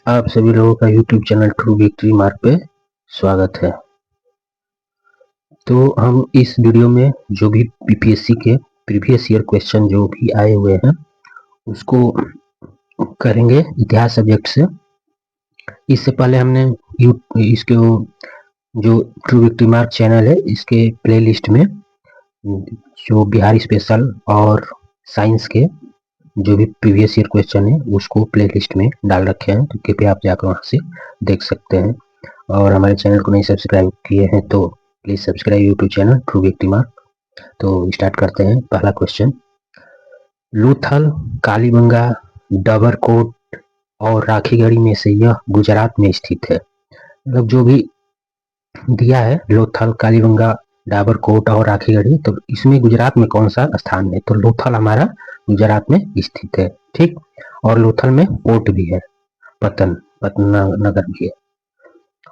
आप सभी लोगों का YouTube channel true victory mark पे स्वागत है। तो हम इस वीडियो में जो भी पीपीएससी के प्रीवियस ईयर क्वेश्चन जो भी आए हुए हैं उसको करेंगे इतिहास सब्जेक्ट से। इससे पहले हमने इसके जो ट्रू विक्ट्री मार्क चैनल है इसके प्लेलिस्ट में जो बिहार स्पेशल और साइंस के जो भी प्रीवियस ईयर क्वेश्चन है उसको प्लेलिस्ट में डाल रखे हैं, तो कृपया आप जाकर वहाँ से देख सकते हैं। और हमारे चैनल को नहीं सब्सक्राइब किए हैं तो please subscribe YouTube channel true victory mark. तो स्टार्ट करते हैं। पहला क्वेश्चन, लूथल, कालीबंगा, डबरकोट और राखीगढ़ी में से यह गुजरात में स्थित है। मतलब जो भी दिया है लोथल, कालीबंगा, डाबरकोट और राखीगढ़ी, तो इसमें गुजरात में कौन सा स्थान है? तो लोथल हमारा गुजरात में स्थित है, ठीक। और लोथल में पोर्ट भी है, पतन नगर भी है।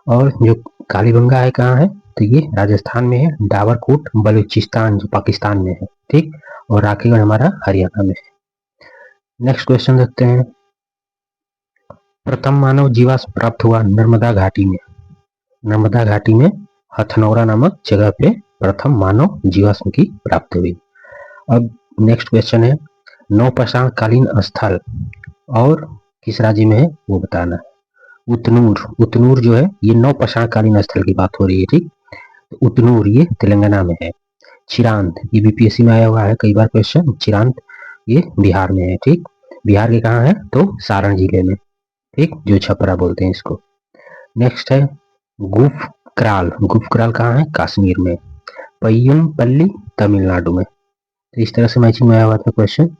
और जो कालीबंगा है कहाँ है? तो ये राजस्थान में है। डाबरकोट बलूचिस्तान जो पाकिस्तान में है, ठीक। और राखीगढ़ हमारा हरियाणा में है। नेक्स्ट क्वेश्चन देखते हैं। प्रथम मानव जीवाश्म प्राप्त हुआ नर्मदा घाटी में। नर्मदा घाटी में हथनौरा नामक जगह पे प्रथम मानव जीवाश्म की प्राप्ति हुई। अब नेक्स्ट क्वेश्चन है, नौपाषाण कालीन स्थल और किस राज्य में है वो बताना है। उतनूर जो है ये नौपाषाण कालीन स्थल की बात हो रही है, ठीक। तो उतनूर ये तेलंगाना में है। चिरांद ये बीपीएससी में आया हुआ है कई बार क्वेश्चन। चिरांद ये बिहार में है, ठीक। बिहार के कहाँ है? तो सारण जिले में, ठीक, जो छपरा बोलते हैं इसको। नेक्स्ट है गुफक्राल। गुफक्राल कहाँ है? कश्मीर में। पय्यनपल्ली तमिलनाडु में। तो इस तरह से मैचिंग में आया हुआ था क्वेश्चन,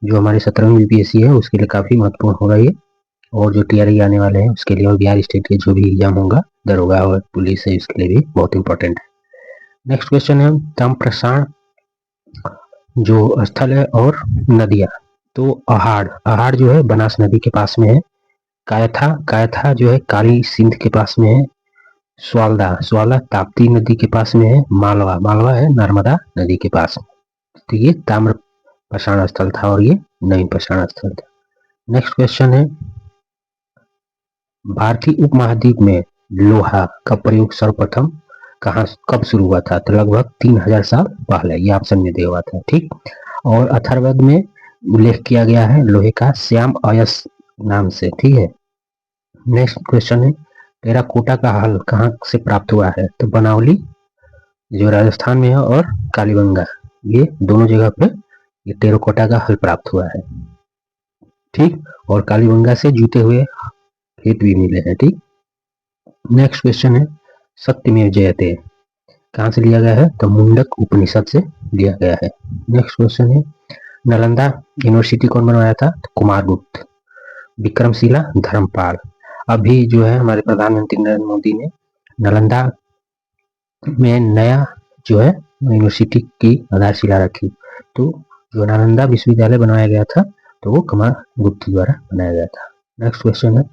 जो हमारे 17वीं बीपीएससी है उसके लिए काफी महत्वपूर्ण होगा ये। और जो टीआरई आने वाले हैं उसके लिए, और बिहार स्टेट के जो भी एग्जाम होगा, दरोगा और पुलिस है, इसके लिए भी बहुत इंपॉर्टेंट है। नेक्स्ट क्वेश्चन है ताम्रप्रसारण जो स्थल है और नदियां। तो अहाड़ जो है बनास नदी के पास में है। कायथा जो है काली सिंध के पास में है। स्वाला ताप्ती नदी के पास में है। मालवा है नर्मदा नदी के पास में। तो ये ताम्र पाषाण स्थल था और ये नवीन पाषाण स्थल था। नेक्स्ट क्वेश्चन है, भारतीय उपमहाद्वीप में लोहा का प्रयोग सर्वप्रथम कब शुरू हुआ था? तो लगभग 3000 साल पहले, ये ऑप्शन में दिया हुआ था, ठीक। और अथर्ववेद में उल्लेख किया गया है लोहे का श्याम अयस नाम से, ठीक है। नेक्स्ट क्वेश्चन है, टेराकोटा का हल कहाँ से प्राप्त हुआ है? तो बनावली जो राजस्थान में है और कालीबंगा, ये दोनों जगह पे ये टेराकोटा का हल प्राप्त हुआ है, ठीक। और कालीबंगा से जूते हुए खेत भी मिले हैं, ठीक। नेक्स्ट क्वेश्चन है, सत्यमेव जयते कहाँ से लिया गया है? तो मुंडक उपनिषद से लिया गया है। नेक्स्ट क्वेश्चन है, नालंदा यूनिवर्सिटी कौन बनवाया था? तो कुमारगुप्त। विक्रमशिला धर्मपाल। अभी जो है हमारे प्रधानमंत्री नरेंद्र मोदी ने नालंदा में नया जो है यूनिवर्सिटी की आधारशिला रखी। तो जो नालंदा विश्वविद्यालय बनाया गया था तो वो कुमारगुप्त द्वारा बनाया गया था। नेक्स्ट क्वेश्चन है,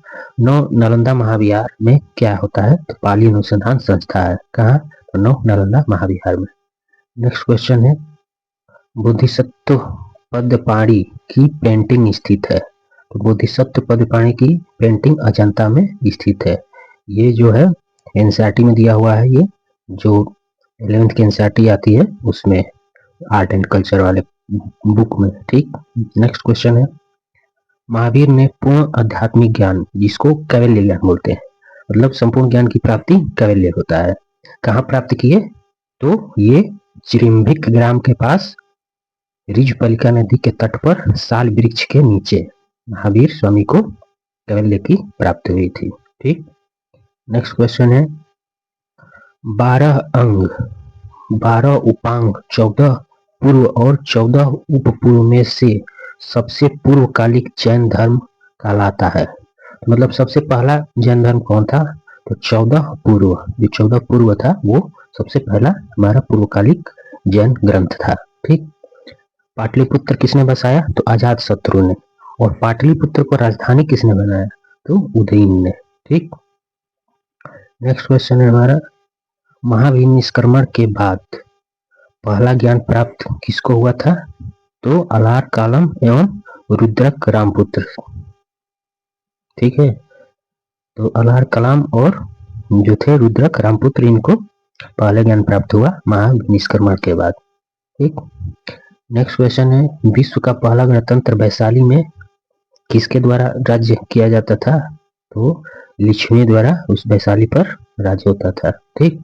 नौ नालंदा महाविहार में क्या होता है? तो पाली अनुसंधान संस्था है। कहाँ? तो नौ नालंदा महाविहार में। नेक्स्ट क्वेश्चन है, बोधिसत्व पद्मपाणि की पेंटिंग स्थित है। तो बोधिसत्व पद्मपाणि की पेंटिंग अजंता में स्थित है। ये जो है एनसीईआरटी में दिया हुआ है, ये जो 11th की एनसीईआरटी आती है उसमें आर्ट एंड कल्चर वाले बुक में, ठीक। नेक्स्ट क्वेश्चन है, महावीर ने पूर्ण आध्यात्मिक ज्ञान जिसको कैवल्य ज्ञान बोलते हैं, मतलब संपूर्ण ज्ञान की प्राप्ति कैवल्य होता है, कहाँ प्राप्त किए? तो ये चिरिम्भिक ग्राम के पास रिजपलिका नदी के तट पर साल वृक्ष के नीचे महावीर स्वामी को कैवल्य की प्राप्ति हुई थी, ठीक। नेक्स्ट क्वेश्चन है, 12 अंग, 12 उपांग, 14 पूर्व और 14 उप पूर्व में से सबसे पूर्वकालिक जैन धर्म कहलाता है। मतलब सबसे पहला जैन धर्म कौन था? तो 14 पूर्व, जो 14 पूर्व था वो सबसे पहला हमारा पूर्वकालिक जैन ग्रंथ था, ठीक। पाटलिपुत्र किसने बसाया? तो अजात शत्रु ने। और पाटलिपुत्र को राजधानी किसने बनाया? तो उदयन ने, ठीक। नेक्स्ट क्वेश्चन है हमारा, महाविनिष्क्रमण के बाद पहला ज्ञान प्राप्त किसको हुआ था? तो अलार कालम एवं रुद्रक रामपुत्र, ठीक है। तो अल्लाह कलाम और जो थे रुद्रक रामपुत्र, इनको पहले ज्ञान प्राप्त हुआ महाविश्वकर्मा के बाद। ठीक, नेक्स्ट क्वेश्चन है, विश्व का पहला गणतंत्र वैशाली में किसके द्वारा राज्य किया जाता था? तो लिच्छवी द्वारा उस वैशाली पर राज्य होता था। ठीक,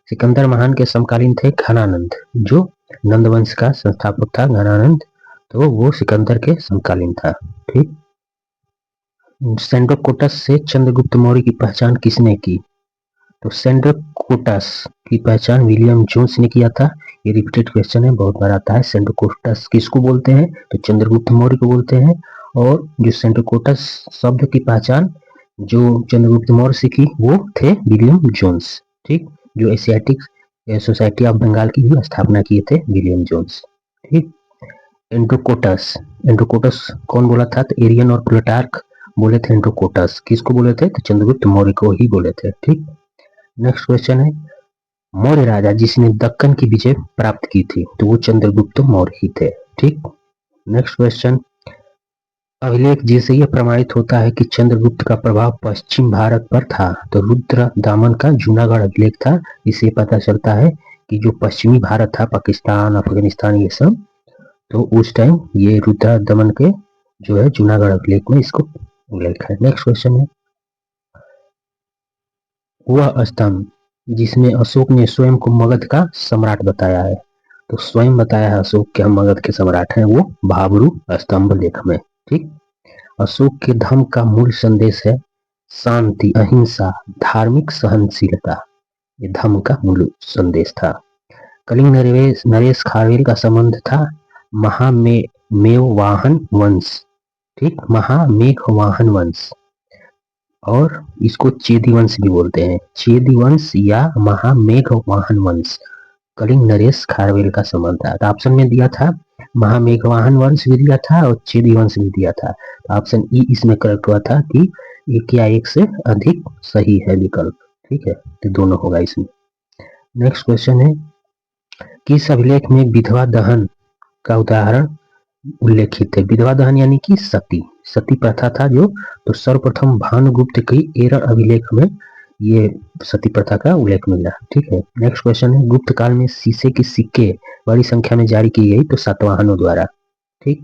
सिकंदर महान के समकालीन थे घनानंद, जो नंद वंश का संस्थापक था घनानंद, तो वो सिकंदर के समकालीन था। ठीक, सेंड्रोकोटस से चंद्रगुप्त मौर्य की पहचान किसने की? तो सेंड्रोकोटस की पहचान विलियम जोन्स ने किया था। ये रिपीटेड क्वेश्चन है, बहुत बार आता है। सेंड्रोकोटस किसको बोलते हैं? तो चंद्रगुप्त मौर्य को बोलते हैं। और जो सेंड्रोकोटस शब्द की पहचान जो चंद्रगुप्त मौर्य से की वो थे विलियम जोन्स। ठीक, जो एशियाटिक सोसाइटी ऑफ बंगाल की भी स्थापना किए थे विलियम जोन्स। ठीक, एंड्रोकोटस, एंड्रोकोटस कौन बोला था? तो एरियन और प्लूटार्क बोले थे एंड्रोकोटस। किसको बोले थे? तो चंद्रगुप्त मौर्य को ही बोले थे। ठीक, नेक्स्ट क्वेश्चन है, मौर्य राजा जिसने दक्कन की विजय प्राप्त की थी, तो वो चंद्रगुप्त मौर्य ही थे। ठीक, नेक्स्ट क्वेश्चन, अभिलेख जिससे यह प्रमाणित होता है कि चंद्रगुप्त का प्रभाव पश्चिम भारत पर था, तो रुद्र दामन का जूनागढ़ अभिलेख था। इससे पता चलता है कि जो पश्चिमी भारत था, पाकिस्तान, अफगानिस्तान, ये सब, तो उस टाइम ये रुद्र दमन के जो है जूनागढ़ अभिलेख में इसको उल्लेख है। नेक्स्ट क्वेश्चन है, वह स्तंभ जिसमें अशोक ने स्वयं को मगध का सम्राट बताया है, तो स्वयं बताया है अशोक के हम मगध के सम्राट हैं, वो भाबरू स्तंभ लेख में। ठीक, अशोक के धम्म का मूल संदेश है शांति, अहिंसा, धार्मिक सहनशीलता। ये धम्म का मूल संदेश था। कलिंग नरेश खारवेल का संबंध था महामेवाहन वंश। ठीक, महामेघवाहन वंश, और इसको चेदी वंश भी बोलते हैं। चेदी वंश या महामेघवाहन वंश कलिंग नरेश खारवेल का संबंध था। तो ऑप्शन में दिया था महामेघवाहन वंश भी दिया था और चेदी वंश भी दिया था। तो ऑप्शन ई इसमें करेक्ट हुआ था कि एक या एक से अधिक सही है विकल्प। ठीक है, तो दोनों होगा इसमें। नेक्स्ट क्वेश्चन है, किस अभिलेख में विधवा दहन का उदाहरण उल्लेखित है? विधवा दहन यानी कि सती, सती प्रथा था जो, तो सर्वप्रथम भानुगुप्त की एरर अभिलेख में ये सती प्रथा का उल्लेख मिला। ठीक है, नेक्स्ट क्वेश्चन है, गुप्त काल में शीशे के सिक्के बड़ी संख्या में जारी की गई, तो सातवाहनों द्वारा। ठीक,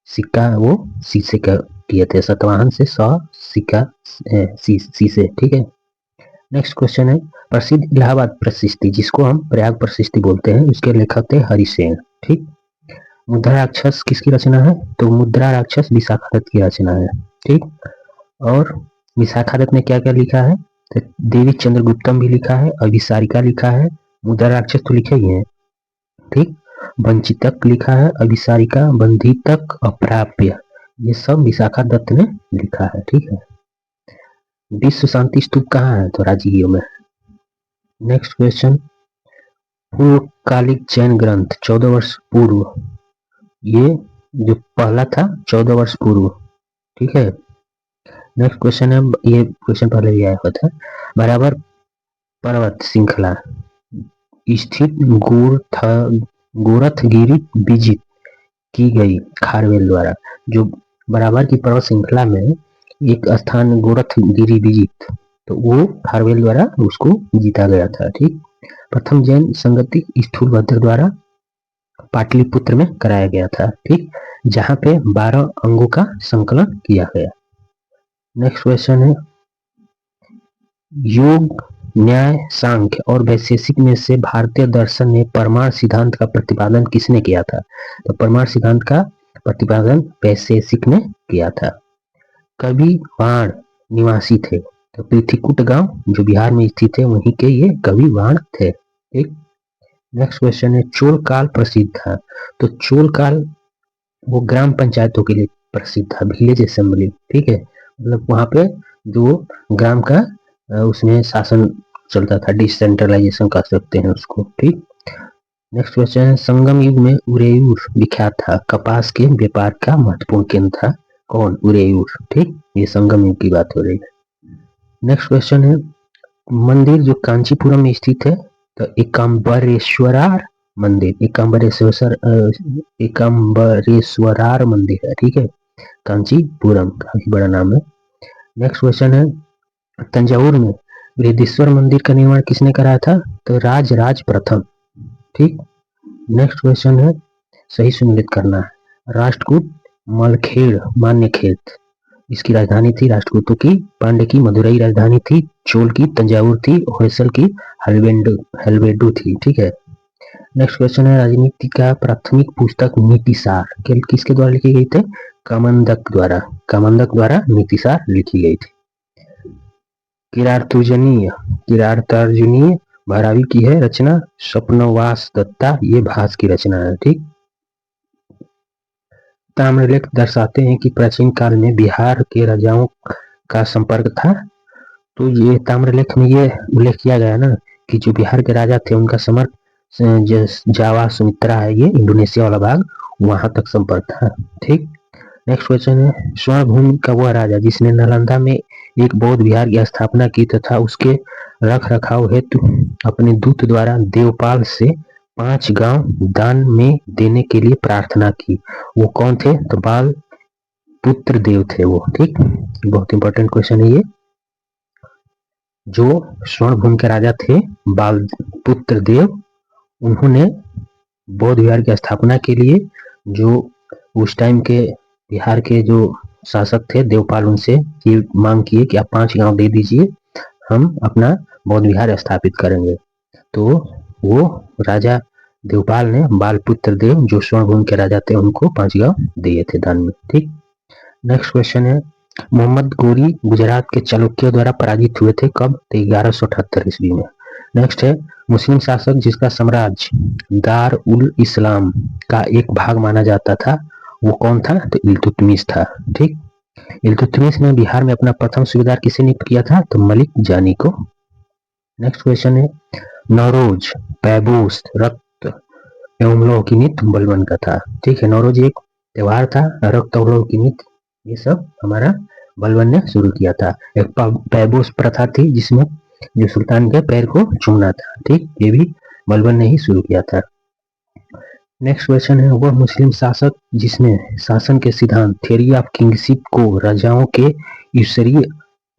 सिक्का वो शीशे का किए थे, सातवाहन से 100 सिक्का शीशे। ठीक है, नेक्स्ट क्वेश्चन है, प्रसिद्ध इलाहाबाद प्रशिस्ति जिसको हम प्रयाग प्रशिस्ति बोलते हैं, उसके लेखक थे हरिसेन। ठीक, मुद्रा राक्षस किसकी रचना है? तो मुद्रा राक्षस विशाखादत्त की रचना है। ठीक, और विशाखादत्त ने क्या क्या लिखा है? तो देवी चंद्रगुप्तम भी लिखा है, अभिसारिका लिखा है, मुद्रा राक्षस तो लिखे ही है। ठीक, वंचितक लिखा है, अभिसारिका, बंधितक, अप्राप्य, ये सब विशाखादत्त ने लिखा है। ठीक है, विश्व शांति स्तूप कहाँ है? तो राजगीर में। नेक्स्ट क्वेश्चन, पूर्वकालिक जैन ग्रंथ 14 वर्ष पूर्व, ये जो पहला था 14 वर्ष पूर्व। ठीक है, नेक्स्ट क्वेश्चन है, ये क्वेश्चन पहले भी आया हुआ था, बराबर पर्वत श्रृंखला स्थित गोरखगिरी विजित की गई खारवेल द्वारा। जो बराबर की पर्वत श्रृंखला में एक स्थान गोरखगिरी विजित, तो वो खारवेल द्वारा उसको जीता गया था। ठीक, प्रथम जैन संगति स्थूलभद्र द्वारा पाटलिपुत्र में कराया गया था। ठीक, जहां पे 12 अंगों का संकलन किया गया। नेक्स्ट क्वेश्चन है, योग, न्याय, सांख्य और वैशेषिक में से भारतीय दर्शन में परमाणु सिद्धांत का प्रतिपादन किसने किया था? तो परमाणु सिद्धांत का प्रतिपादन वैशेषिक ने किया था। कवि वाण निवासी थे, तो पृथ्वीकूट गांव जो बिहार में स्थित है वहीं के ये कवि वाण थे। ठीक, नेक्स्ट क्वेश्चन है, चोल काल प्रसिद्ध था, तो चोल काल वो ग्राम पंचायतों के लिए प्रसिद्ध था, विलेज असेंबली। ठीक है, मतलब वहां पे जो ग्राम का उसमें शासन चलता था, डिसेंट्रलाइजेशन कह सकते हैं उसको। ठीक, नेक्स्ट क्वेश्चन है, संगम युग में उरेयूर विख्यात था, कपास के व्यापार का महत्वपूर्ण केंद्र था। कौन? उरेयूर। ठीक, ये संगम युग की बात हो रही है। नेक्स्ट क्वेश्चन है, मंदिर जो कांचीपुरम में स्थित है, तो एकाम्बरेश्वरार मंदिर, एकाम्बरेश्वरार मंदिर है। ठीक है, कांचीपुरम काफी बड़ा नाम है। नेक्स्ट क्वेश्चन है, तंजावुर में बृहदीश्वर मंदिर का निर्माण किसने कराया था? तो राज प्रथम। ठीक। नेक्स्ट क्वेश्चन है, सही सुनिश्चित करना है। राष्ट्रकूट मलखेड़ मान्यखेत, इसकी राजधानी थी राष्ट्रकूटों की। पांड्य की मदुरई राजधानी थी। चोल की तंजावुर थी। होयसल की हलवेडु थी। ठीक है। नेक्स्ट क्वेश्चन है, राजनीति का प्राथमिक पुस्तक नीतिसार किसके द्वारा लिखी गई थी? कामंदक द्वारा नीतिसार लिखी गई थी। किरातार्जुनीय भरावी की है रचना। स्वप्नवास दत्ता, ये भास की रचना है। ठीक। ताम्रलेख दर्शाते हैं कि प्राचीन काल में बिहार के राजाओं का संपर्क था। तो ये ताम्रलेख में ये उल्लेख किया गया ना कि जो बिहार के राजा थे उनका समर्थ जावा सुमित्रा है, ये इंडोनेशिया वाला भाग, वहां तक संपर्क था। ठीक। नेक्स्ट क्वेश्चन है, स्वर्णभूमि का वह राजा जिसने नालंदा में एक बौद्ध विहार की स्थापना की तथा उसके रख रखाव हेतु अपने दूत द्वारा देवपाल से 5 गांव दान में देने के लिए प्रार्थना की, वो कौन थे? तो बाल पुत्र देव थे वो। ठीक। बहुत इंपॉर्टेंट क्वेश्चन है ये। जो स्वर्णभूमि के राजा थे बाल पुत्र देव, उन्होंने बौद्ध विहार की स्थापना के लिए जो उस टाइम के बिहार के जो शासक थे देवपाल, उनसे ये मांग किए कि आप 5 गांव दे दीजिए, हम अपना बौद्ध विहार स्थापित करेंगे। तो वो राजा देवपाल ने बालपुत्र देव जो स्वर्णभूमि के राजा थे उनको 5 गांव दिए थे दान में। ठीक। नेक्स्ट क्वेश्चन है, मोहम्मद गोरी गुजरात के चालुक्यों द्वारा पराजित हुए थे कब? तो 1178 ईस्वी में। नेक्स्ट है, मुस्लिम शासक जिसका साम्राज्य दार उल इस्लाम का एक भाग माना जाता था, वो कौन था? तो इल्तुतमिश था। ठीक। इल्तुतमिश ने बिहार में अपना प्रथम सूबेदार किसे नियुक्त किया था? तो मलिक जानी को। नेक्स्ट क्वेश्चन है, नौरोज पैबोस रक्त एवं लौह की नीति बलबन का था। ठीक है। नौरोज एक त्योहार था, रक्त और लौह की नीति ये सब हमारा बलबन ने शुरू किया था। एक पैबोस प्रथा थी जिसमें जो सुल्तान के पैर को चूमना था। ठीक। ये भी बलबन ने ही शुरू किया था। नेक्स्ट क्वेश्चन है, वह मुस्लिम शासक जिसने शासन के सिद्धांत थ्योरी ऑफ किंगशिप को राजाओं के ईश्वरीय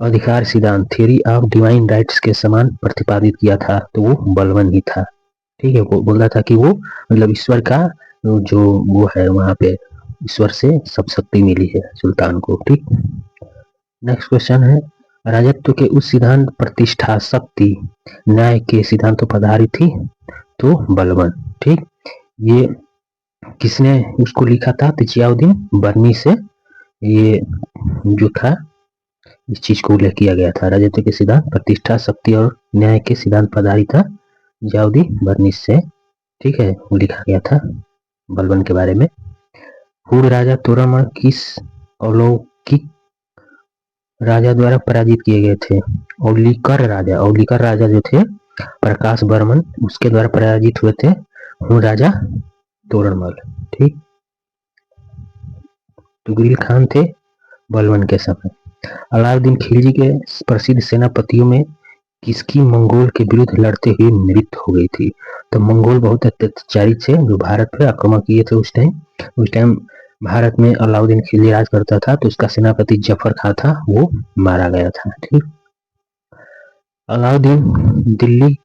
अधिकार सिद्धांत थ्योरी ऑफ डिवाइन राइट्स के समान प्रतिपादित किया था, तो वो बलबन ही था। ठीक है। वो बोल रहा था कि वो मतलब ईश्वर का जो वो है, वहां पे ईश्वर से सब शक्ति मिली है सुल्तान को। ठीक। नेक्स्ट क्वेश्चन है, राजत्व के उस सिद्धांत प्रतिष्ठा शक्ति न्याय के सिद्धांतों पर आधारित थी, तो बलबन। ठीक। ये किसने उसको लिखा था? तो जियाउद्दीन बर्नी से ये जो था इस चीज को उल्लेख किया गया था। राजत्व के सिद्धांत प्रतिष्ठा शक्ति और न्याय के सिद्धांत पर आधारित था, जियाउद्दीन बर्नी से। ठीक है। वो लिखा गया था बलबन के बारे में। हुड राजा तोरमल किस अलौकिक राजा द्वारा पराजित किए गए थे? औलिकर राजा जो थे प्रकाश बर्मन, उसके द्वारा पराजित हुए थे हुड राजा तोरमल। ठीक। तुगरिल खान थे बलबन के समय। अलाउद्दीन खिलजी के प्रसिद्ध सेनापतियों में किसकी मंगोल के विरुद्ध लड़ते हुए मृत्यु हो गई थी? तो मंगोल बहुत अत्याचारी थे जो भारत पे आक्रमण किए थे उस टाइम भारत में अलाउद्दीन खिलजी राज करता था, तो उसका सेनापति जफर खां था, वो मारा गया था। ठीक। अलाउद्दीन दिल्ली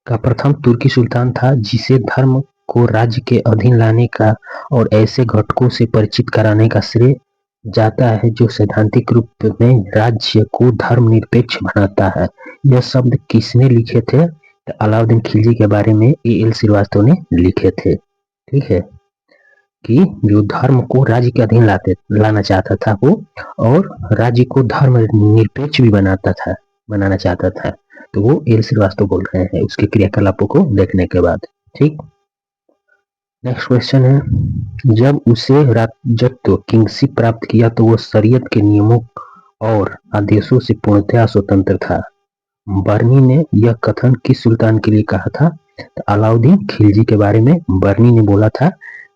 का प्रथम तुर्की सुल्तान था जिसे धर्म को राज्य के अधीन लाने का और ऐसे घटकों से परिचित कराने का श्रेय जाता है जो सैद्धांतिक रूप में राज्य को धर्मनिरपेक्ष बनाता है। यह शब्द किसने लिखे थे? तो अलाउद्दीन खिलजी के बारे में A.L. श्रीवास्तव ने लिखे थे। ठीक है। कि जो धर्म को राज्य के अधीन लाना चाहता था वो, और राज्य को धर्म निरपेक्ष भी बनाना चाहता था, तो वो A.L. श्रीवास्तव बोल रहे हैं उसके क्रियाकलापों को देखने के बाद। ठीक। नेक्स्ट क्वेश्चन है, जब उसे राजत्व किंगशिप प्राप्त किया तो वो शरीयत के नियमों और आदेशों से पूर्णतया स्वतंत्र था। बर्नी ने यह कथन किस सुल्तान के लिए कहा था? तो अलाउद्दीन खिलजी के बारे में बर्नी ने बोला था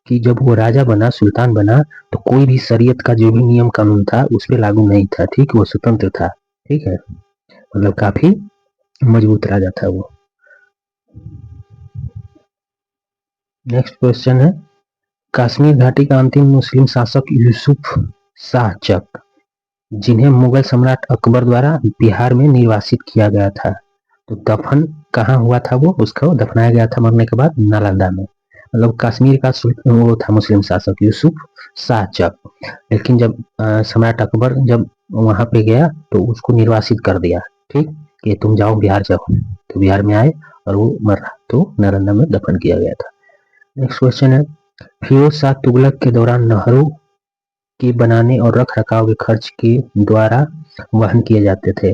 कि जब वो राजा बना, सुल्तान बना, तो कोई भी शरीयत का जो भी नियम कानून था उस पर लागू नहीं था। ठीक। वो स्वतंत्र था। ठीक है। मतलब काफी मजबूत राजा था वो। नेक्स्ट क्वेश्चन है, कश्मीर घाटी का अंतिम मुस्लिम शासक यूसुफ शाह चक जिन्हें मुगल सम्राट अकबर द्वारा बिहार में निर्वासित किया गया था। तो दफन कहाँ हुआ था, वो उसको दफनाया गया था मरने के बाद नालंदा में। मतलब कश्मीर का वो था मुस्लिम शासक यूसुफ शाह जब, लेकिन जब सम्राट अकबर जब वहां पे गया तो उसको निर्वासित कर दिया, ठीक, कि तुम जाओ बिहार जाओ। तो बिहार में आए और वो मरा तो नालंदा में दफन किया गया था। नेक्स्ट क्वेश्चन है, फिरोज शाह तुगलक के दौरान नहरों के बनाने और रख रखाव के खर्च के द्वारा वहन किए जाते थे।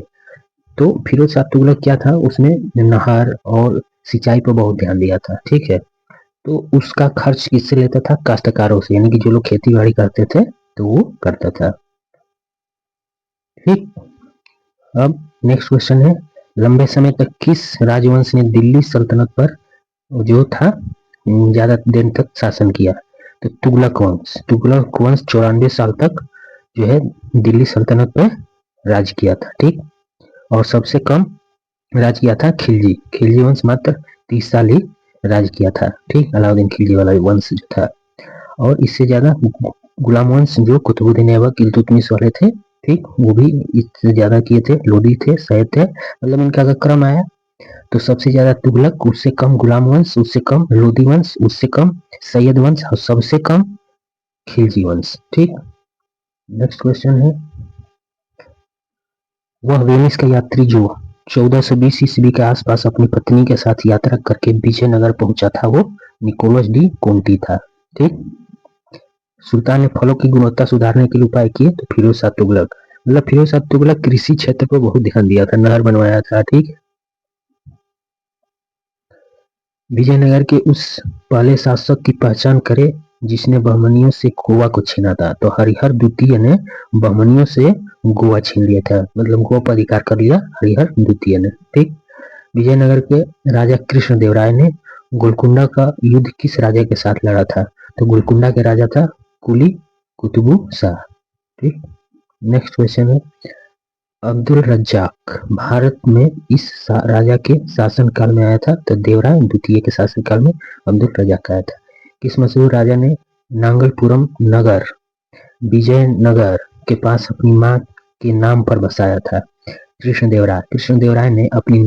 तो फिरोज शाह तुगलक क्या था, उसने नहर और सिंचाई पर बहुत ध्यान दिया था, ठीक है। तो उसका खर्च किससे लेता था, काश्तकारों से, यानी कि जो लोग खेती बाड़ी करते थे तो वो करता था, ठीक। अब नेक्स्ट क्वेश्चन है, लंबे समय तक किस राजवंश ने दिल्ली सल्तनत पर जो था ज्यादा दिन तक शासन किया। तो तुगलक वंश, तुगलक वंश 94 साल तक जो है दिल्ली सल्तनत पर राज किया था, ठीक। और सबसे कम राज किया था खिलजी, खिलजी वंश मात्र 30 साल ही राज किया था, ठीक, अलाउद्दीन खिलजी वाला वंश जो था। और इससे ज्यादा गुलाम वंश जो कुतुबुद्दीन ऐबक इल्तुतमिश वाले थे, ठीक, वो भी इससे ज्यादा किए थे, लोदी थे, सैयद थे, मतलब इनका अगर क्रम आया तो सबसे ज्यादा तुगलक, उससे कम गुलाम वंश, उससे कम लोदी वंश, उससे कम सैयद वंश और सबसे कम खिलजी वंश, ठीक। नेक्स्ट क्वेश्चन है, वह वेनिस का यात्री जो 1420 ईस्वी के आसपास अपनी पत्नी के साथ यात्रा करके विजयनगर पहुंचा था, वो निकोलस डी कोंटी था, ठीक। सुल्तान ने फलों की गुणवत्ता सुधारने के लिए उपाय किए, तो फिरोज शाह तुगलक, मतलब फिरोज शाह तुगलक कृषि क्षेत्र पर बहुत ध्यान दिया था, नहर बनवाया था, ठीक। विजयनगर के उस पहले शासक की पहचान करें जिसने बहमनियों से गोवा को छीना था। तो हरिहर द्वितीय ने बहमनियों से गोवा छीन लिया था, मतलब गोवा पर अधिकार कर लिया हरिहर द्वितीय ने, ठीक। विजयनगर के राजा कृष्णदेवराय ने गोलकुंडा का युद्ध किस राजा के साथ लड़ा था। तो गोलकुंडा के राजा था कुली कुतुबु शाह, ठीक। नेक्स्ट क्वेश्चन है, अब्दुल रज्जाक भारत में इस राजा के शासनकाल में आया था। तो देवराय द्वितीय के शासनकाल में अब्दुल रज्जाक आया था। किस मशहूर राजा ने नांगलपुरम नगर विजयनगर के पास अपनी मां के नाम पर बसाया था। कृष्णदेवराय, कृष्णदेवराय ने अपनी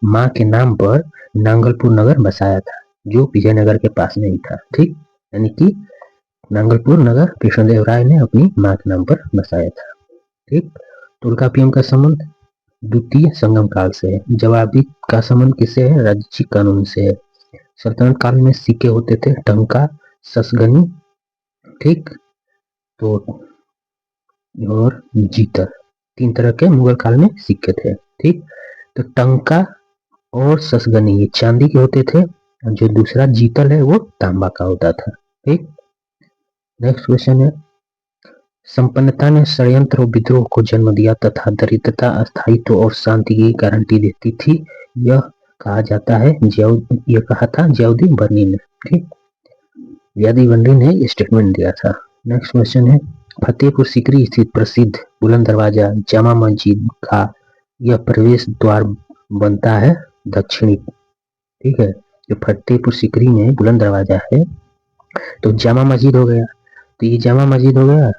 मां के नाम पर नांगलपुर नगर बसाया था, जो विजयनगर के पास में ही था, ठीक। यानी कि नांगलपुर नगर कृष्णदेवराय ने अपनी मां के नाम पर बसाया था, ठीक। टोलकापियम का संबंध द्वितीय संगम काल से है। जवाबी का संबंध किससे है, राज्य कानून से है। सल्तनत काल में सिक्के होते थे टंका, ससगनी, ठीक, तो और जीतर, तीन तरह के मुगल काल में सिक्के थे, ठीक। तो टंका और ससगनी ये चांदी के होते थे, और जो दूसरा जीतल है वो तांबा का होता था, ठीक। नेक्स्ट क्वेश्चन है, संपन्नता ने षड्यंत्र और विद्रोह को जन्म दिया तथा दरिद्रता अस्थायित्व और शांति की गारंटी देती थी, यह कहा जाता है यह कहा था जियाउद्दीन बर्नी ने, ठीक। जियाउद्दीन बर्नी ने ये स्टेटमेंट दिया था। नेक्स्ट क्वेश्चन है, फतेहपुर सीकरी स्थित प्रसिद्ध बुलंद दरवाजा जामा मस्जिद का यह प्रवेश द्वार बनता है दक्षिणी, ठीक है। जो फतेहपुर सीकरी में बुलंद दरवाजा है, तो जामा मस्जिद हो गया, तो ये जामा मस्जिद हो गया,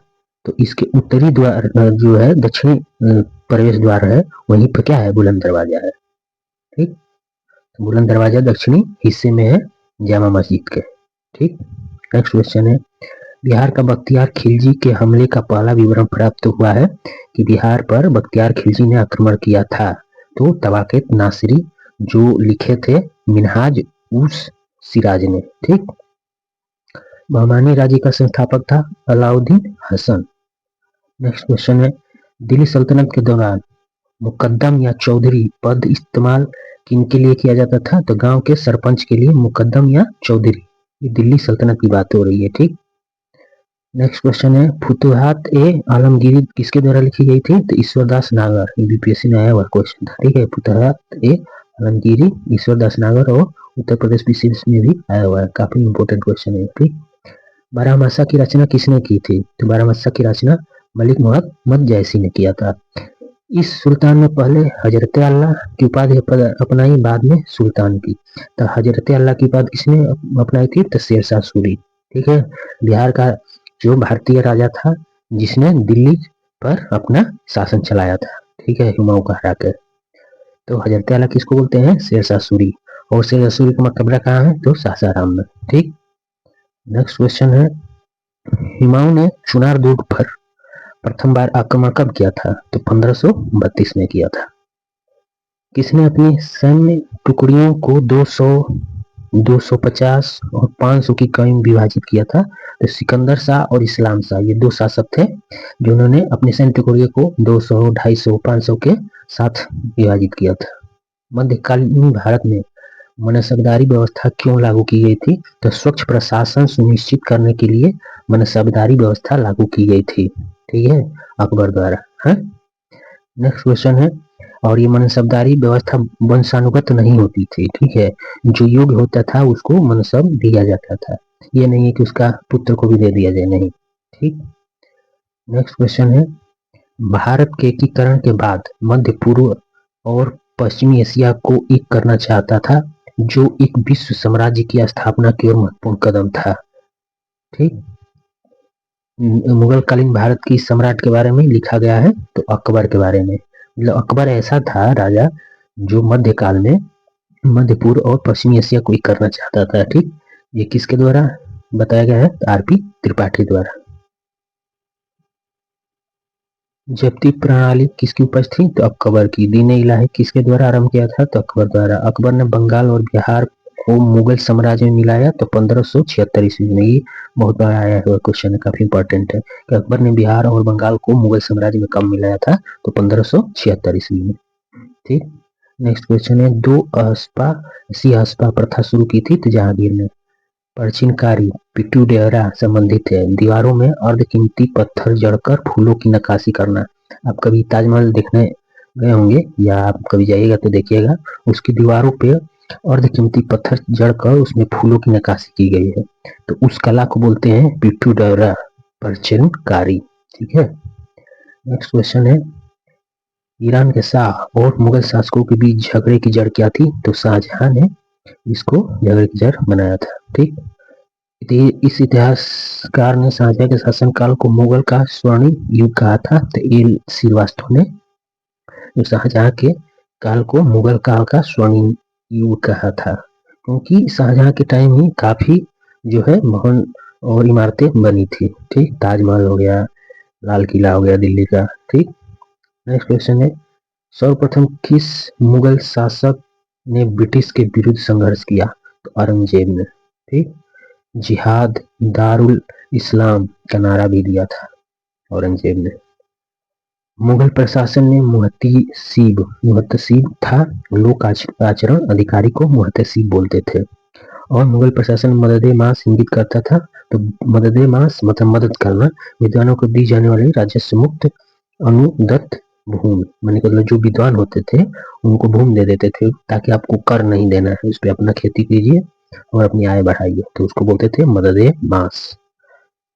तो इसके उत्तरी द्वार जो है दक्षिणी प्रवेश द्वार है, वहीं पर क्या है, बुलंद दरवाजा है, ठीक। तो बुलंद दरवाजा दक्षिणी हिस्से में है जामा मस्जिद के, ठीक। नेक्स्ट क्वेश्चन है, बिहार का बख्तियार खिलजी के हमले का पहला विवरण प्राप्त हुआ है कि बिहार पर बख्तियार खिलजी ने आक्रमण किया था। तो तबाकत नासिरी जो लिखे थे मिनहाज उस सिराज ने, ठीक। बहमानी राज्य का संस्थापक था अलाउद्दीन हसन। नेक्स्ट क्वेश्चन है, दिल्ली सल्तनत के दौरान मुकद्दम या चौधरी पद इस्तेमाल किनके लिए किया जाता था। तो गांव के सरपंच के लिए मुकद्दम या चौधरी, ये दिल्ली सल्तनत की बात हो रही है, ठीक। नेक्स्ट क्वेश्चन है, फुतुहात ए आलमगीरी किसके द्वारा लिखी गई थी। तो ईश्वरदास नागर, यूपीएससी में आया हुआ क्वेश्चन था, ठीक है। फुतुहात ए आलमगीरी ईश्वरदास नागर और उत्तर प्रदेश पीसीएस में भी आया हुआ है, काफी इंपोर्टेंट क्वेश्चन है, ठीक। बारहमासा की रचना किसने की थी। तो बारहमासा की रचना मलिक मोहम्मद जैसी ने किया था। इस सुल्तान ने पहले हजरत अल्लाह की उपाधि अपनाई, बाद में सुल्तान की। तो हजरत अल्लाह की उपाधि किसने अपनाई थी, तो शेरशाह सूरी, ठीक है। बिहार का जो भारतीय राजा था जिसने दिल्ली पर अपना शासन चलाया था, ठीक है, हुमायूं को हरा कर। तो हजरत आला किसको बोलते हैं? शेरशाह सूरी। और शेरशाह सूरी का मकबरा कहाँ है? तो सासाराम में। ठीक। नेक्स्ट क्वेश्चन है, हुमायूं ने चुनार दुर्ग पर प्रथम बार आक्रमण कब किया था? तो 1532 में किया था। किसने अपनी सैन्य टुकड़ियों को 200, 250 और 500 की कड़ी में विभाजित किया था? तो सिकंदर शाह और इस्लाम शाह, ये दो शासक थे जिन्होंने अपनी सैन्य टुकड़ियों को 200, 250, 500 के साथ विभाजित किया था। मध्यकालीन भारत में मनसबदारी व्यवस्था क्यों लागू की गई थी? तो स्वच्छ प्रशासन सुनिश्चित करने के लिए मनसबदारी व्यवस्था लागू की गई थी, ठीक है, अकबर द्वारा। है नेक्स्ट क्वेश्चन है, और ये मनसबदारी व्यवस्था वंशानुगत नहीं होती थी, ठीक है, जो योग्य होता था उसको मनसब दिया जाता था, ये नहीं है कि उसका पुत्र को भी दे दिया जाए, नहीं। ठीक। नेक्स्ट क्वेश्चन है, भारत के एकीकरण के बाद मध्य पूर्व और पश्चिमी एशिया को एक करना चाहता था, जो एक विश्व साम्राज्य की स्थापना की ओर महत्वपूर्ण कदम था। ठीक। मुगल कालीन भारत की सम्राट के बारे में लिखा गया है, तो अकबर के बारे में। मतलब अकबर ऐसा था राजा जो मध्यकाल में मध्य पूर्व और पश्चिमी एशिया को एक करना चाहता था। ठीक। ये किसके द्वारा बताया गया है? आरपी त्रिपाठी द्वारा। जब्ती प्रणाली किसकी उपज थी? तो अकबर की। दीन इलाही किसके द्वारा आरंभ किया था? तो अकबर द्वारा। अकबर ने बंगाल और बिहार को मुगल साम्राज्य में मिलाया तो 1576 ईस्वी में। ये बहुत बार आया हुआ क्वेश्चन है, काफी इंपॉर्टेंट है कि अकबर ने बिहार और बंगाल को मुगल साम्राज्य में कब मिलाया था? तो 1576 ईस्वी में। ठीक। नेक्स्ट क्वेश्चन है, दो अस्पा सिंहस्पा प्रथा शुरू की थी तो जहांगीर ने। प्राचीनकारी पिटूडेरा संबंधित है, दीवारों में अर्धकीमती पत्थर जड़कर फूलों की नक्काशी करना। आप कभी ताजमहल देखने गए होंगे या आप कभी जाइएगा तो देखिएगा, उसकी दीवारों पे अर्धकीमती पत्थर जड़कर उसमें फूलों की नक्काशी की गई है, तो उस कला को बोलते हैं पिटूडेरा, प्राचीनकारी। ठीक है। नेक्स्ट क्वेश्चन है, ईरान के शाह और मुगल शासकों के बीच झगड़े की जड़ क्या थी? तो शाहजहां ने इसको झगड़े की जड़ बनाया था। ठीक। इस इतिहासकार ने शाहजहां के शासनकाल को मुगल का स्वर्णिम युग कहा था। तो एल श्रीवास्तव ने शाहजहां के काल को मुगल काल का स्वर्णिम युग कहा था, क्योंकि शाहजहां के टाइम ही काफी जो है भवन और इमारतें बनी थी। ठीक। ताजमहल हो गया, लाल किला हो गया दिल्ली का। ठीक। नेक्स्ट क्वेश्चन है, सर्वप्रथम किस मुगल शासक ने ब्रिटिश के विरुद्ध संघर्ष किया? तो औरंगजेब ने। ठीक। जिहाद दारुल इस्लाम का नारा भी दिया था औरंगजेब ने। मुगल प्रशासन में मुहतसीब था, लोक आचरण अधिकारी को मुहतसीब बोलते थे। और मुगल प्रशासन मददे मास इंगित करता था, तो मददे मास मतलब मदद करना, विद्वानों को दी जाने वाली राजस्व मुक्त अनुदत्त भूमि, माने मतलब जो विद्वान होते थे उनको भूमि दे देते थे ताकि आपको कर नहीं देना है, उस पर अपना खेती कीजिए और अपनी आय बढ़ाइए, तो उसको बोलते थे मददे मास।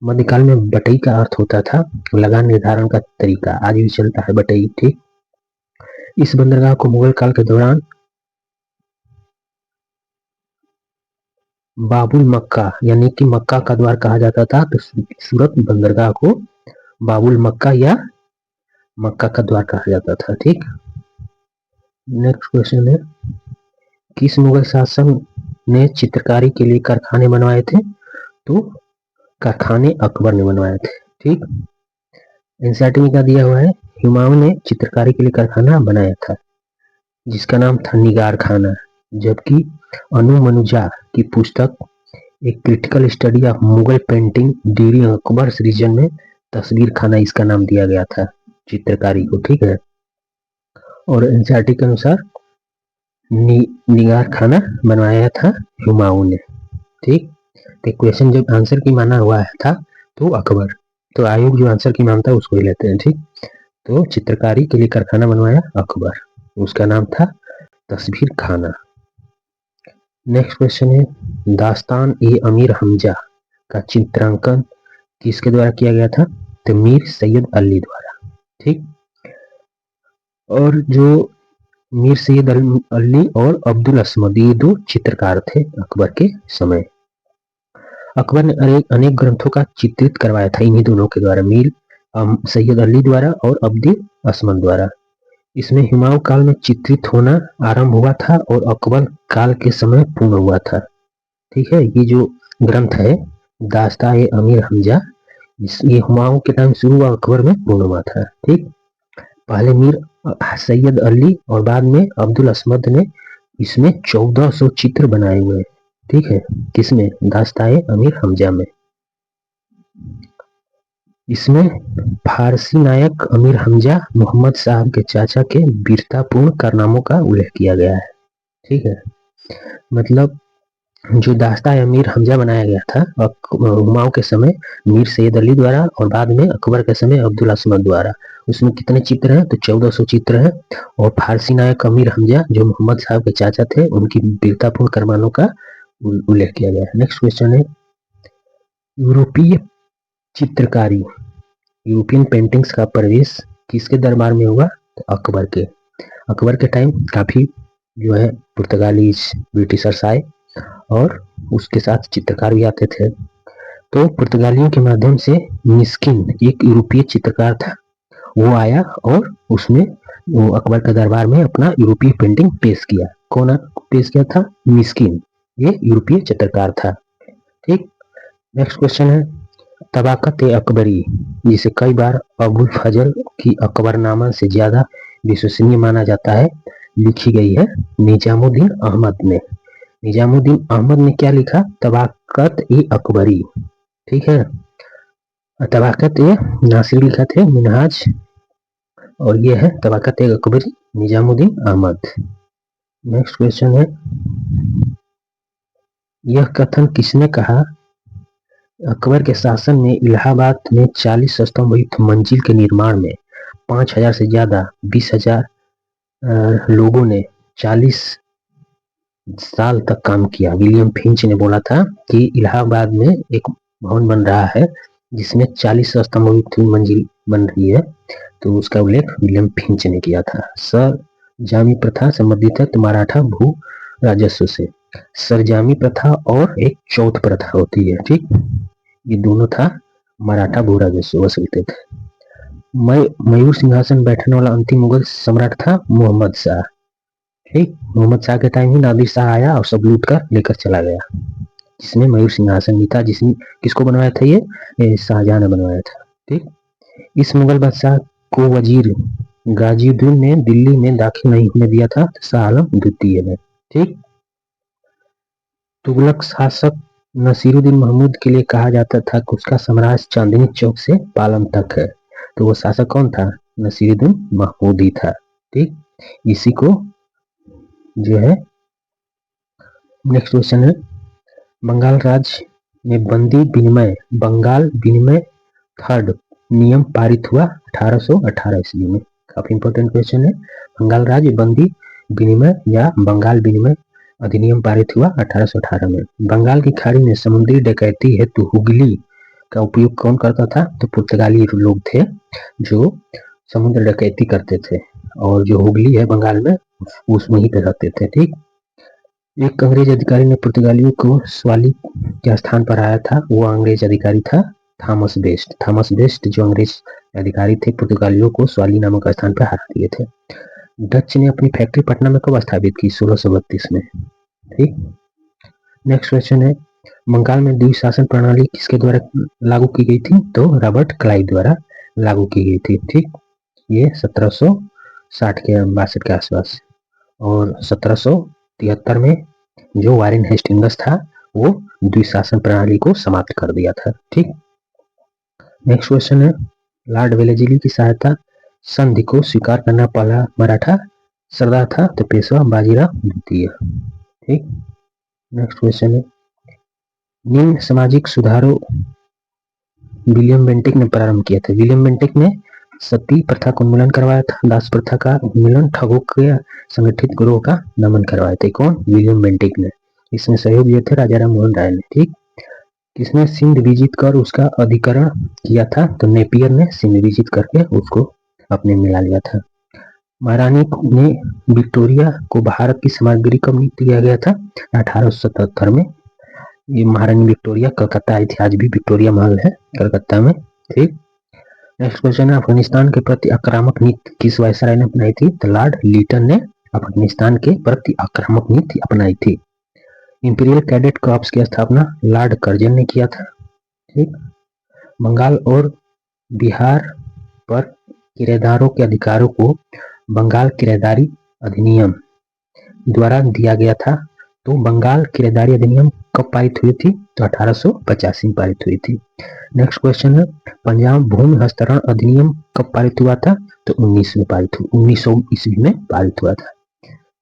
मध्यकाल में बटई का अर्थ होता था लगान निर्धारण का तरीका, आज भी चलता है बटई। ठीक। इस बंदरगाह को मुगल काल के दौरान बाबुल मक्का यानी कि मक्का का द्वार कहा जाता था, तो सूरत बंदरगाह को बाबुल मक्का या मक्का का द्वार कहा जाता था। ठीक। नेक्स्ट क्वेश्चन है, किस मुगल शासक ने चित्रकारी के लिए कारखाने बनवाए थे? तो कारखाने अकबर ने बनवाए थे। ठीक। एनसीईआरटी में क्या दिया हुआ है? हुमायूं ने चित्रकारी के लिए कारखाना बनाया था जिसका नाम था निगार खाना, जबकि अनु मनुजा की पुस्तक एक critical study of Mughal painting during Akbar region में तस्वीर खाना इसका नाम दिया गया था चित्रकारी को। ठीक है। और एनसीईआरटी के अनुसार निगार खाना बनवाया था हुमायूं ने। ठीक। तो क्वेश्चन जब आंसर की माना हुआ था तो अकबर, तो आयोग जो आंसर की मानता है उसको ही लेते हैं। ठीक। तो चित्रकारी के लिए कारखाना बनवाया अकबर, उसका नाम था तस्वीर खाना। नेक्स्ट क्वेश्चन है, दास्तान ए अमीर हमजा का चित्रांकन किसके द्वारा किया गया था? तो मीर सैयद अली द्वारा। ठीक। और जो मीर सैयद अली और अब्दुल असमद ये दो चित्रकार थे अकबर के समय। अकबर ने अनेक ग्रंथों का चित्रित करवाया था इन्हीं दोनों के द्वारा, मीर सैयद अली द्वारा और अब्दुल असमद द्वारा। इसमें हुमायूं काल में चित्रित होना आरंभ हुआ था और अकबर काल के समय पूर्ण हुआ था। ठीक है, ये जो ग्रंथ है दास्तान अमीर हमजा, ये हुमायूं के टाइम शुरू हुआ, अकबर में पूर्ण हुआ था। ठीक, पहले मीर सैयद अली और बाद में अब्दुल असमद ने इसमें 1400 चित्र बनाए हुए। ठीक है, किसमें? दास्तान अमीर हमजा में। इसमें फारसी नायक अमीर हमजा मोहम्मद साहब के चाचा के वीरतापूर्ण कारनामों का उल्लेख किया गया है। ठीक है, मतलब जो दास्तान अमीर हमजा बनाया गया था हुमायूं के समय मीर सैयद अली द्वारा और बाद में अकबर के समय अब्दुल असमद द्वारा। उसमें कितने चित्र हैं? तो 1400 चित्र हैं। और फारसी नायक अमीर हमजा जो मोहम्मद साहब के चाचा थे, उनकी वीरतापूर्ण कारनामों का उल्लेख किया गया है। नेक्स्ट क्वेश्चन है, यूरोपीय चित्रकारी, यूरोपियन पेंटिंग्स का प्रवेश किसके दरबार में हुआ? तो अकबर के। अकबर के टाइम काफी जो है पुर्तगालीज ब्रिटिशर्स आए और उसके साथ चित्रकार भी आते थे। तो पुर्तगालियों के माध्यम से मिस्किन एक यूरोपीय चित्रकार था, वो आया और उसने वो अकबर के दरबार में अपना यूरोपीय पेंटिंग पेश किया। कौन पेश किया था? मिस्किन, ये यूरोपीय चित्रकार था। ठीक, नेक्स्ट क्वेश्चन है, तबाकत अकबरी, जिसे कई बार अबुल फजल की अकबरनामा से ज्यादा विश्वसनीय माना जाता है, लिखी गई है निजामुद्दीन अहमद ने। निजामुद्दीन अहमद ने क्या लिखा? तबाकत ए अकबरी। ठीक है, तबाकत ए नासिर लिखा थे मिनहाज, और ये है तबाकत ए अकबरी निजामुद्दीन अहमद। नेक्स्ट क्वेश्चन है, यह कथन किसने कहा? अकबर के शासन में इलाहाबाद में 40 स्तंभ युक्त मंजिल के निर्माण में 5000 से ज्यादा 20,000 लोगों ने 40 साल तक काम किया। विलियम फिंच ने बोला था कि इलाहाबाद में एक भवन बन रहा है जिसमें 40 स्तंभ युक्त मंजिल बन रही है, तो उसका उल्लेख विलियम फिंच ने किया था। सरजामी प्रथा संबंधित है तो मराठा भू राजस्व से। सरजामी प्रथा और एक चौथ प्रथा होती है। ठीक, ये दोनों था मराठा भू राजस्व वसूलते थे। मयूर सिंहासन बैठने वाला अंतिम मुगल सम्राट था मोहम्मद शाह। ठीक, मोहम्मद शाह के टाइम ही नादिर शाह आया और सब लूट कर लेकर चला गया, जिसमें मयूर सिंहासन भी था, जिसने किसको बनवाया था? ये शाहजहां ने बनवाया था। ठीक, इस मुगल बादशाह को वजीर गाजीउद्दीन ने दिल्ली में दाखिल नहीं होने दिया था, शाह आलम द्वितीय ने। ठीक, तुगलक शासक नसीरुद्दीन महमूद के लिए कहा जाता था कि उसका साम्राज्य चांदनी चौक से पालम तक है, तो वो शासक कौन था? नसीरुद्दीन महमूद ही था। ठीक, इसी को जो है नेक्स्ट क्वेश्चन है, बंगाल राज्य में बंगाल विनिमय थर्ड नियम पारित हुआ 1818 ईस्वी में। काफी इंपॉर्टेंट क्वेश्चन है। बंगाल राज्य बंदी विनिमय या बंगाल विनिमय अधिनियम पारित हुआ 1818 में। बंगाल की खाड़ी में समुद्री डकैती हेतु हुगली का उपयोग कौन करता था? तो पुर्तगाली लोग थे जो समुद्र डकैती करते थे, और जो हुगली है बंगाल में उसमें ही पे रहते थे। ठीक, एक अंग्रेज अधिकारी ने पुर्तगालियों को स्वाली के स्थान पर आया था, वो अंग्रेज अधिकारी था थॉमस बेस्ट। थॉमस बेस्ट जो अंग्रेज अधिकारी थे पुर्तगालियों को स्वाली नामक स्थान पर हरा दिए थे। डच ने अपनी फैक्ट्री पटना में कब स्थापित की? 1632 में। ठीक, नेक्स्ट क्वेश्चन है, बंगाल में द्विशासन प्रणाली किसके द्वारा लागू की गई थी? तो रॉबर्ट क्लाइव द्वारा लागू की गई थी। ठीक, ये 1760 के 62 के आसपास, और 1773 में जो वारेन हेस्टिंग्स था वो द्विशासन प्रणाली को समाप्त कर दिया था। ठीक, नेक्स्ट क्वेश्चन है, लॉर्ड वेलेस्ली की सहायता संधि को स्वीकार करना पहला मराठा सरदार था? तो पेशवा बाजीराव द्वितीय। ठीक, नेक्स्ट क्वेश्चन है, निम्न सामाजिक सुधारों विलियम बेंटिक ने प्रारंभ किया था। विलियम बेंटिक ने सती प्रथा का उन्मूलन करवाया था, दास प्रथा का उन्मूलन, ठगों के संगठित गिरोह का दमन करवाया था। कौन? विलियम बेंटिक ने। इसमें सहयोग दिए थे राजा राम मोहन राय ने। ठीक, किसने सिंध विजित कर उसका अधिकरण किया था? तो नेपियर ने सिंध विजित करके उसको अपने मिला लिया था। महारानी ने विक्टोरिया को भारत की सामग्री कब नियुक्त किया गया था? 1877 में। ये महारानी विक्टोरिया कलकत्ता आई थी, आज भी विक्टोरिया महल है कलकत्ता में। ठीक, नेक्स्ट क्वेश्चन है, अफगानिस्तान के प्रति आक्रामक नीति किस वायसराय ने अपनाई थी? तो लॉर्ड लिटन ने अफगानिस्तान के प्रति आक्रामक नीति अपनाई थी। इंपीरियल कैडेट कॉर्प्स की स्थापना लॉर्ड कर्जन ने किया था। ठीक, बंगाल और बिहार पर किराएदारों के अधिकारों को बंगाल किराएदारी अधिनियम द्वारा दिया गया था। तो बंगाल किराएदारी अधिनियम कब पारित हुई थी? तो 1885 में पारित हुई थी। नेक्स्ट क्वेश्चन है, पंजाब भूमि हस्तांतरण अधिनियम कब पारित हुआ था? तो 1900 ईस्वी में पारित हुआ था।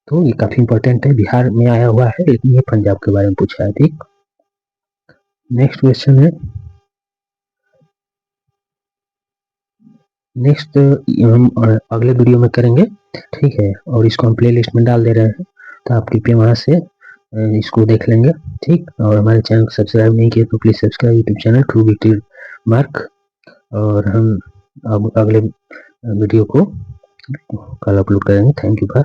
तो ये काफी इंपॉर्टेंट है, बिहार में आया हुआ है लेकिन ये पंजाब के बारे में पूछा है। ठीक, नेक्स्ट क्वेश्चन है, नेक्स्ट हम अगले वीडियो में करेंगे। ठीक है, और इसको हम प्ले लिस्ट में डाल दे रहे हैं, तो आप कृपया वहां से इसको देख लेंगे। ठीक, और हमारे चैनल को सब्सक्राइब नहीं किए तो please subscribe YouTube channel true victory mark. और हम अब अगले वीडियो को कल अपलोड करेंगे। Thank you for